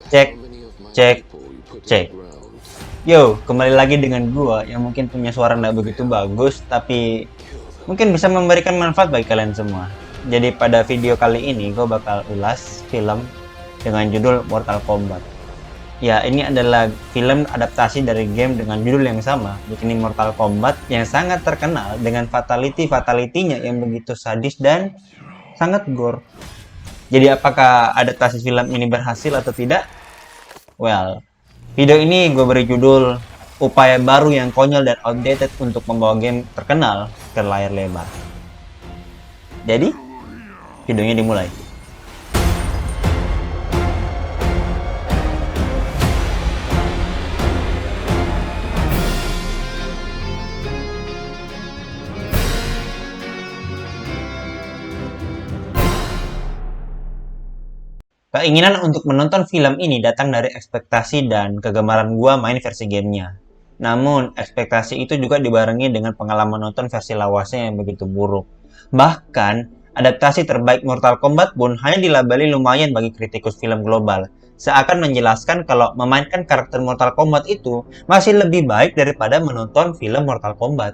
Cek, cek, cek. Yo, kembali lagi dengan gua yang mungkin punya suara nggak begitu bagus, tapi mungkin bisa memberikan manfaat bagi kalian semua. Jadi pada video kali ini gua bakal ulas film dengan judul Mortal Kombat. Ya, ini adalah film adaptasi dari game dengan judul yang sama, yakni Mortal Kombat, yang sangat terkenal dengan fatality-fatality-nya yang begitu sadis dan sangat gore. Jadi apakah adaptasi film ini berhasil atau tidak? Well, video ini gue beri judul upaya baru yang konyol dan outdated untuk membawa game terkenal ke layar lebar. Jadi, videonya dimulai. Keinginan untuk menonton film ini datang dari ekspektasi dan kegemaran gua main versi gamenya. Namun, ekspektasi itu juga dibarengi dengan pengalaman nonton versi lawasnya yang begitu buruk. Bahkan, adaptasi terbaik Mortal Kombat pun hanya dilabeli lumayan bagi kritikus film global. Seakan menjelaskan kalau memainkan karakter Mortal Kombat itu masih lebih baik daripada menonton film Mortal Kombat.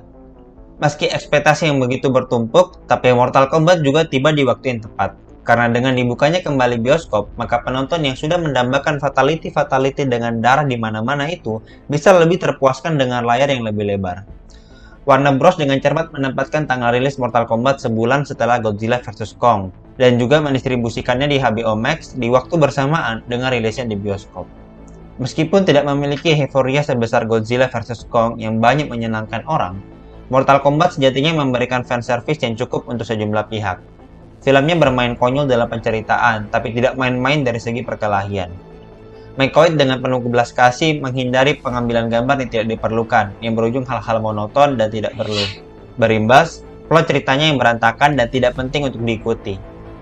Meski ekspektasi yang begitu bertumpuk, tapi Mortal Kombat juga tiba di waktu yang tepat. Karena dengan dibukanya kembali bioskop, maka penonton yang sudah mendambakan fatality-fatality dengan darah di mana-mana itu bisa lebih terpuaskan dengan layar yang lebih lebar. Warner Bros dengan cermat menempatkan tanggal rilis Mortal Kombat sebulan setelah Godzilla vs Kong, dan juga mendistribusikannya di HBO Max di waktu bersamaan dengan rilisnya di bioskop. Meskipun tidak memiliki euforia sebesar Godzilla vs Kong yang banyak menyenangkan orang, Mortal Kombat sejatinya memberikan fanservice yang cukup untuk sejumlah pihak. Filmnya bermain konyol dalam penceritaan, tapi tidak main-main dari segi perkelahian. McCoy dengan penuh belas kasih menghindari pengambilan gambar yang tidak diperlukan, yang berujung hal-hal monoton dan tidak perlu. Berimbas, plot ceritanya yang berantakan dan tidak penting untuk diikuti.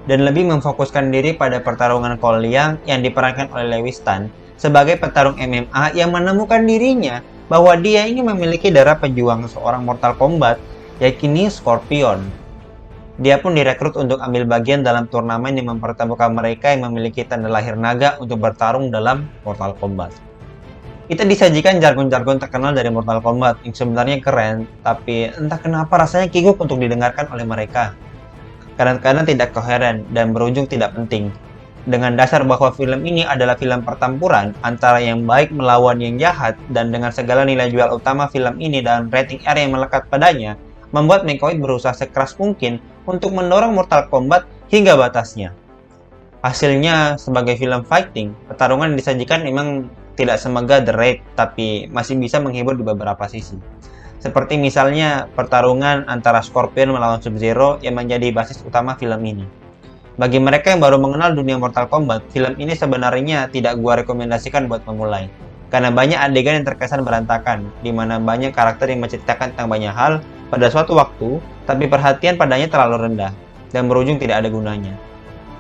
Dan lebih memfokuskan diri pada pertarungan Cole Liang yang diperankan oleh Lewis Tan sebagai petarung MMA yang menemukan dirinya bahwa dia ingin memiliki darah pejuang seorang Mortal Kombat, yakni Scorpion. Dia pun direkrut untuk ambil bagian dalam turnamen yang mempertemukan mereka yang memiliki tanda lahir naga untuk bertarung dalam Mortal Kombat. Kita disajikan jargon-jargon terkenal dari Mortal Kombat yang sebenarnya keren, tapi entah kenapa rasanya kikuk untuk didengarkan oleh mereka. Kadang-kadang tidak koheren dan berujung tidak penting. Dengan dasar bahwa film ini adalah film pertempuran antara yang baik melawan yang jahat, dan dengan segala nilai jual utama film ini dan rating R yang melekat padanya, membuat McCoy berusaha sekeras mungkin untuk mendorong Mortal Kombat hingga batasnya. Hasilnya, sebagai film fighting, pertarungan yang disajikan memang tidak semegah The Raid, tapi masih bisa menghibur di beberapa sisi. Seperti misalnya pertarungan antara Scorpion melawan Sub-Zero yang menjadi basis utama film ini. Bagi mereka yang baru mengenal dunia Mortal Kombat, film ini sebenarnya tidak gua rekomendasikan buat memulai. Karena banyak adegan yang terkesan berantakan, di mana banyak karakter yang menceritakan tentang banyak hal pada suatu waktu, tapi perhatian padanya terlalu rendah, dan berujung tidak ada gunanya.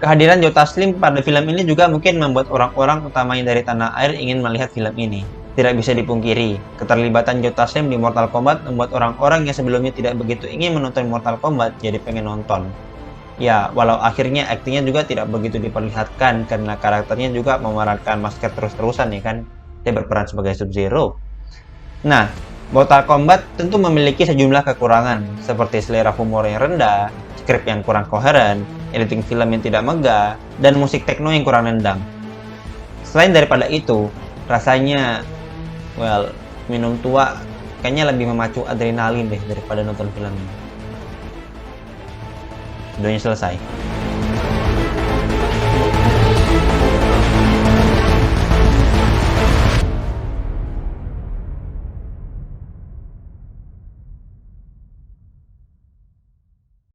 Kehadiran Joe Taslim pada film ini juga mungkin membuat orang-orang utamanya dari tanah air ingin melihat film ini. Tidak bisa dipungkiri, keterlibatan Joe Taslim di Mortal Kombat membuat orang-orang yang sebelumnya tidak begitu ingin menonton Mortal Kombat jadi pengen nonton. Ya, walau akhirnya aktingnya juga tidak begitu diperlihatkan karena karakternya juga memerankan masker terus-terusan ya kan. Dia berperan sebagai Sub-Zero. Nah, Mortal Kombat tentu memiliki sejumlah kekurangan seperti selera humor yang rendah, skrip yang kurang koheren, editing film yang tidak megah, dan musik techno yang kurang nendang. Selain daripada itu, rasanya, minum tua kayaknya lebih memacu adrenalin deh daripada nonton film ini. Videonya selesai.